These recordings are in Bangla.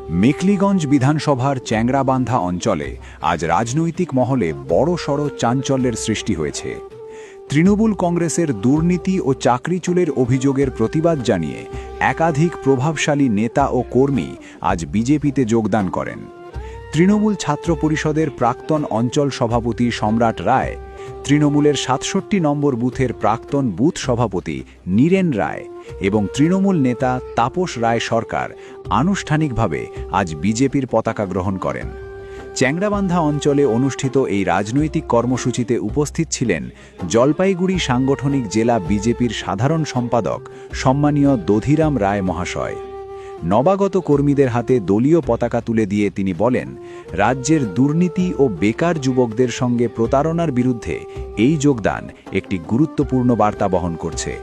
মেখলিগঞ্জ বিধানসভার চ্যাংড়াবান্ধা অঞ্চলে আজ রাজনৈতিক মহলে বড়সড় চাঞ্চল্যের সৃষ্টি হয়েছে। তৃণমূল কংগ্রেসের দুর্নীতি ও চাকরিচুলের অভিযোগের প্রতিবাদ জানিয়ে একাধিক প্রভাবশালী নেতা ও কর্মী আজ বিজেপিতে যোগদান করেন। তৃণমূল ছাত্র পরিষদের প্রাক্তন অঞ্চল সভাপতি সম্রাট রায়, তৃণমূলের ৬৭ নম্বর বুথের প্রাক্তন বুথ সভাপতি নীরেন রায় এবং তৃণমূল নেতা তাপস রায় সরকার আনুষ্ঠানিকভাবে আজ বিজেপির পতাকা গ্রহণ করেন। চ্যাংড়াবান্ধা অঞ্চলে অনুষ্ঠিত এই রাজনৈতিক কর্মসূচিতে উপস্থিত ছিলেন জলপাইগুড়ি সাংগঠনিক জেলা বিজেপির সাধারণ সম্পাদক সম্মানীয় দধিরাম রায় মহাশয়। নবাগত কর্মীদের হাতে দলীয় পতাকা তুলে দিয়ে তিনি বলেন, রাজ্যের দুর্নীতি ও বেকার যুবকদের সঙ্গে প্রতারণার বিরুদ্ধে এই যোগদান একটি গুরুত্বপূর্ণ বার্তা বহন করছে।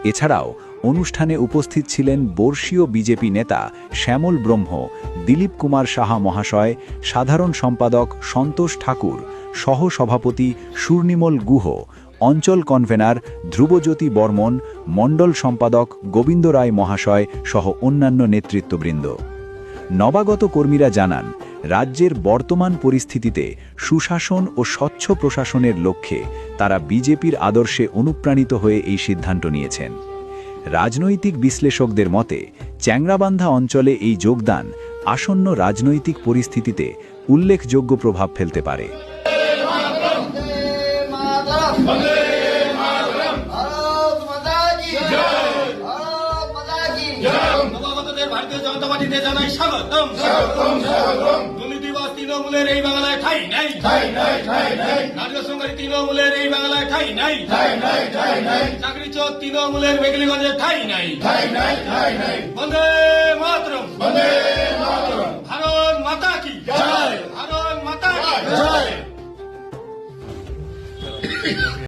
এছাড়াও অনুষ্ঠানে উপস্থিত ছিলেন বর্ষীয় বিজেপি নেতা শ্যামল ব্রহ্ম, দিলীপ কুমার সাহা মহাশয়, সাধারণ সম্পাদক সন্তোষ ঠাকুর, সহ-সভাপতি সুর্নিমল গুহ, অঞ্চল কনভেনার ধ্রুবজ্যোতি বর্মন, মণ্ডল সম্পাদক গোবিন্দ রায় মহাশয় সহ অন্যান্য নেতৃত্ববৃন্দ। নবাগত কর্মীরা জানান, রাজ্যের বর্তমান পরিস্থিতিতে সুশাসন ও স্বচ্ছ প্রশাসনের লক্ষ্যে তারা বিজেপির আদর্শে অনুপ্রাণিত হয়ে এই সিদ্ধান্ত নিয়েছেন। রাজনৈতিক বিশ্লেষকদের মতে চ্যাংড়াবান্ধা অঞ্চলে এই যোগদান আসন্ন রাজনৈতিক পরিস্থিতিতে উল্লেখযোগ্য প্রভাব ফেলতে পারে। ভারতীয় জনতা পার্টিতে জানাই স্বাগতম। দুর্নীতিবাজ তৃণমূলের এই বাংলায় ঠাঁই নাই, নারী সংঘারী তৃণমূলের এই বাংলায় ঠাঁই নাই, চাকরি চোর তৃণমূলের মেখলিগঞ্জের ঠাঁই নাই। বন্দে মাতরম, ভারত মাতা কি জয়, ভারত মাতা কি জয়।